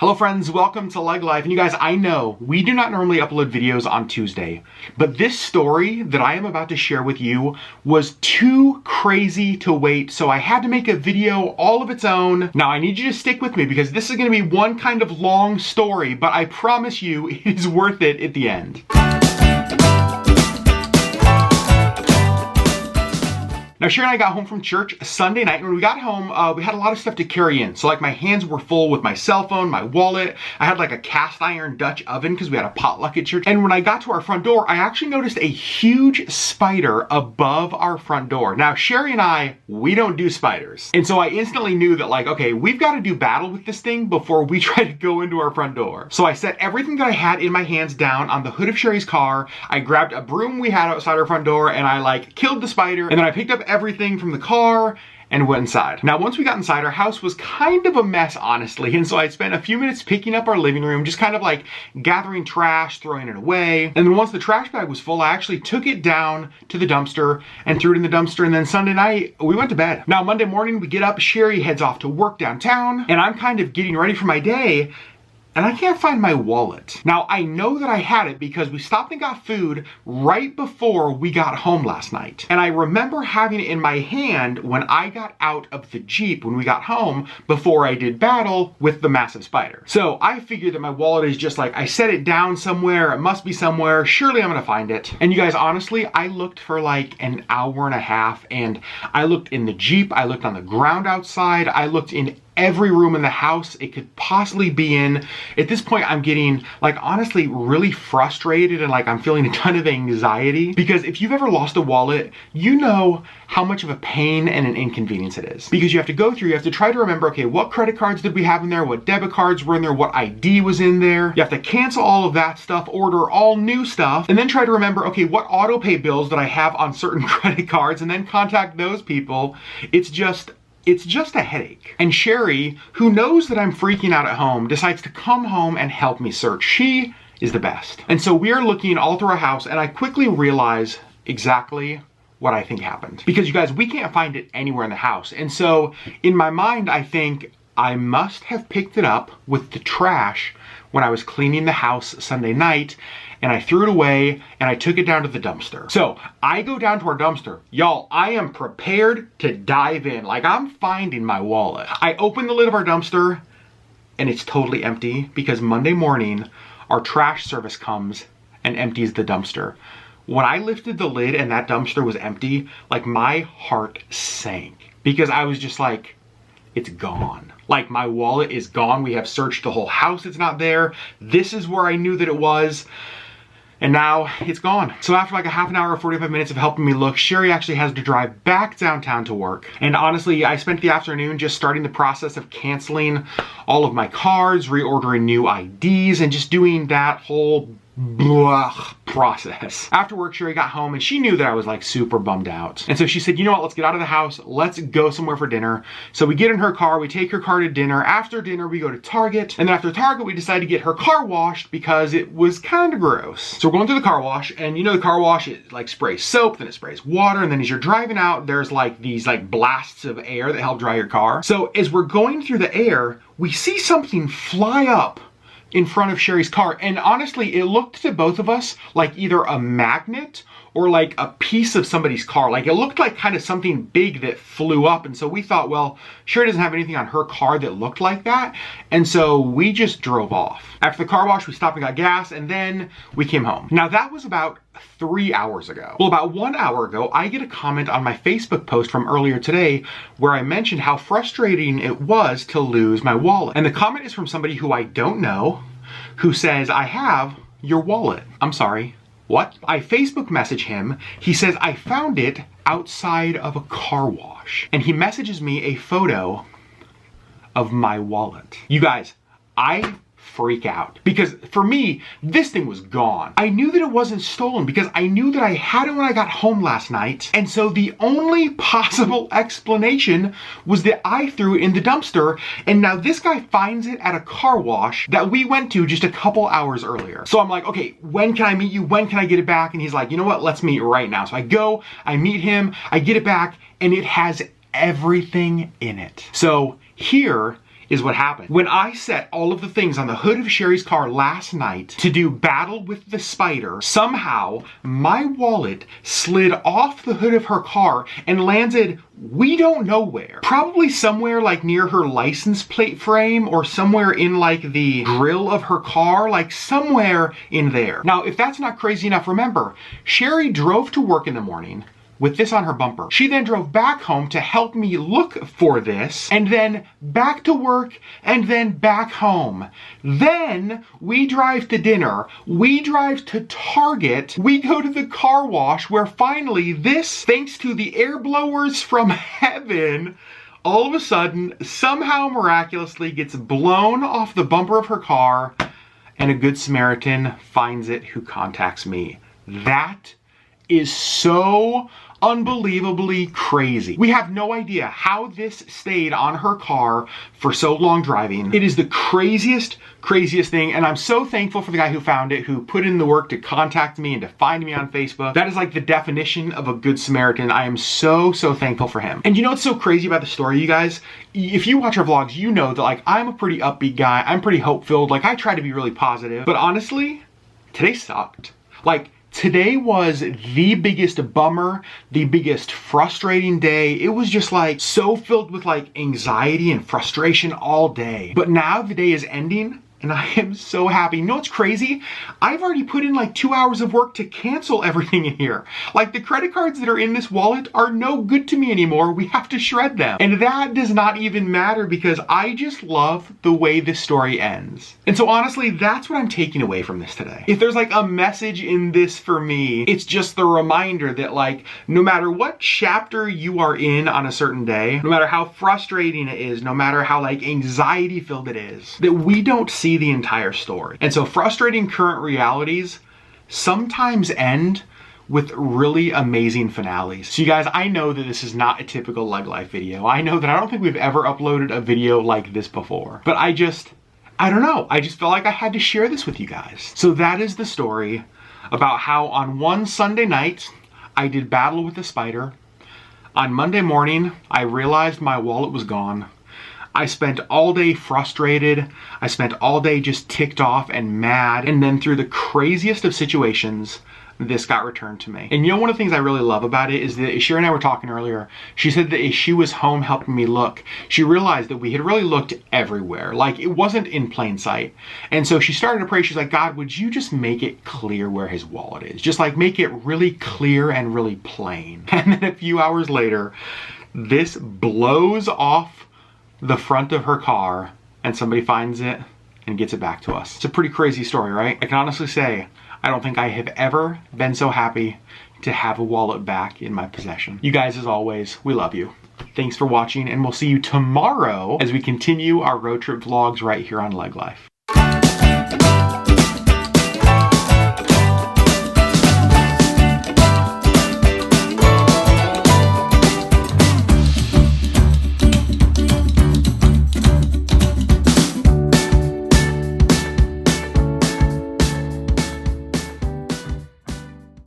Hello friends, welcome to LeggLife. And you guys, I know we do not normally upload videos on Tuesday, but this story that I am about to share with you was too crazy to wait, so I had to make a video all of its own. Now I need you to stick with me because this is going to be one kind of long story, but I promise you it is worth it at the end. Now, Sherri and I got home from church Sunday night, and when we got home, we had a lot of stuff to carry in. So, like, my hands were full with my cell phone, my wallet. I had, like, a cast iron Dutch oven because we had a potluck at church. And when I got to our front door, I actually noticed a huge spider above our front door. Now, Sherri and I, we don't do spiders. And so I instantly knew that, like, okay, we've got to do battle with this thing before we try to go into our front door. So I set everything that I had in my hands down on the hood of Sherri's car. I grabbed a broom we had outside our front door, and I, like, killed the spider. And then I picked up everything from the car and went inside. Now, once we got inside, our house was kind of a mess, honestly. And so I spent a few minutes picking up our living room, just kind of like gathering trash, throwing it away. And then once the trash bag was full, I actually took it down to the dumpster and threw it in the dumpster. And then Sunday night, we went to bed. Now, Monday morning, we get up, Sherri heads off to work downtown, and I'm kind of getting ready for my day, and I can't find my wallet. Now, I know that I had it because we stopped and got food right before we got home last night. And I remember having it in my hand when I got out of the Jeep when we got home before I did battle with the massive spider. So I figured that my wallet is just like, I set it down somewhere, it must be somewhere, surely I'm gonna find it. And you guys, honestly, I looked for like an hour and a half, and I looked in the Jeep, I looked on the ground outside, I looked in every room in the house it could possibly be in. At this point, I'm getting, like, honestly really frustrated, and like I'm feeling a ton of anxiety, because if you've ever lost a wallet, you know how much of a pain and an inconvenience it is. Because you have to go through, you have to try to remember, okay, what credit cards did we have in there, what debit cards were in there, what ID was in there. You have to cancel all of that stuff, order all new stuff, and then try to remember, okay, what auto pay bills did I have on certain credit cards, and then contact those people. It's just a headache. And Sherri, who knows that I'm freaking out at home, decides to come home and help me search. She is the best. And so we are looking all through our house, and I quickly realize exactly what I think happened. Because you guys, we can't find it anywhere in the house. And so in my mind, I think I must have picked it up with the trash when I was cleaning the house Sunday night, and I threw it away and I took it down to the dumpster. So I go down to our dumpster. Y'all, I am prepared to dive in. Like, I'm finding my wallet. I open the lid of our dumpster and it's totally empty, because Monday morning our trash service comes and empties the dumpster. When I lifted the lid and that dumpster was empty, like, my heart sank, because I was just like, it's gone. Like, my wallet is gone. We have searched the whole house. It's not there. This is where I knew that it was. And now it's gone. So after like a half an hour or 45 minutes of helping me look, Sherri actually has to drive back downtown to work. And honestly, I spent the afternoon just starting the process of canceling all of my cards, reordering new IDs, and just doing that whole process. After work, Sherri got home and she knew that I was like super bummed out. And so she said, you know what, let's get out of the house. Let's go somewhere for dinner. So we get in her car, we take her car to dinner. After dinner, we go to Target. And then after Target, we decide to get her car washed because it was kind of gross. So we're going through the car wash, and you know the car wash, it like sprays soap, then it sprays water. And then as you're driving out, there's like these like blasts of air that help dry your car. So as we're going through the air, we see something fly up in front of Sherri's car. And honestly, it looked to both of us like either a magnet or like a piece of somebody's car. Like, it looked like kind of something big that flew up. And so we thought, well, Sherri doesn't have anything on her car that looked like that. And so we just drove off. After the car wash, we stopped and got gas, and then we came home. Now, that was about 3 hours ago. Well, about 1 hour ago, I get a comment on my Facebook post from earlier today where I mentioned how frustrating it was to lose my wallet. And the comment is from somebody who I don't know, who says, I have your wallet. I'm sorry, what? I Facebook message him. He says, I found it outside of a car wash. And he messages me a photo of my wallet. You guys, I freak out, because for me, this thing was gone. I knew that it wasn't stolen because I knew that I had it when I got home last night. And so the only possible explanation was that I threw it in the dumpster, and now this guy finds it at a car wash that we went to just a couple hours earlier. So I'm like, okay, when can I meet you? When can I get it back? And he's like, you know what? Let's meet right now. So I go, I meet him, I get it back, and it has everything in it. So here is what happened. When I set all of the things on the hood of Sherri's car last night to do battle with the spider, somehow my wallet slid off the hood of her car and landed we don't know where. Probably somewhere like near her license plate frame or somewhere in like the grill of her car, like somewhere in there. Now, if that's not crazy enough, remember, Sherri drove to work in the morning with this on her bumper. She then drove back home to help me look for this, and then back to work, and then back home. Then we drive to dinner, we drive to Target, we go to the car wash where finally this, thanks to the air blowers from heaven, all of a sudden, somehow miraculously gets blown off the bumper of her car, and a good Samaritan finds it who contacts me. That is so unbelievably crazy. We have no idea how this stayed on her car for so long driving. It is the craziest thing, and I'm so thankful for the guy who found it, who put in the work to contact me and to find me on Facebook. That is like the definition of a good Samaritan. I am so thankful for him. And you know what's so crazy about the story, you guys? If you watch our vlogs, you know that like I'm a pretty upbeat guy. I'm pretty hope-filled. Like I try to be really positive. But honestly, today sucked. Like, today was the biggest bummer, the biggest frustrating day. It was just like so filled with like anxiety and frustration all day. But now the day is ending and I am so happy. You know what's crazy? I've already put in like 2 hours of work to cancel everything in here. Like the credit cards that are in this wallet are no good to me anymore. We have to shred them. And that does not even matter because I just love the way this story ends. And so honestly, that's what I'm taking away from this today. If there's like a message in this for me, it's just the reminder that like, no matter what chapter you are in on a certain day, no matter how frustrating it is, no matter how like anxiety filled it is, that we don't see the entire story. And so frustrating current realities sometimes end with really amazing finales. So you guys, I know that this is not a typical LeggLife video. I know that I don't think we've ever uploaded a video like this before, but I don't know. I just felt like I had to share this with you guys. So that is the story about how on one Sunday night, I did battle with the spider. On Monday morning, I realized my wallet was gone. I spent all day frustrated. I spent all day just ticked off and mad. And then through the craziest of situations, this got returned to me. And you know, one of the things I really love about it is that Sherri and I were talking earlier. She said that as she was home helping me look, she realized that we had really looked everywhere. Like it wasn't in plain sight. And so she started to pray. She's like, God, would you just make it clear where his wallet is? Just like make it really clear and really plain. And then a few hours later, this blows off the front of her car and somebody finds it and gets it back to us. It's a pretty crazy story, right? I can honestly say, I don't think I have ever been so happy to have a wallet back in my possession. You guys, as always, we love you. Thanks for watching, and we'll see you tomorrow as we continue our road trip vlogs right here on LeggLife.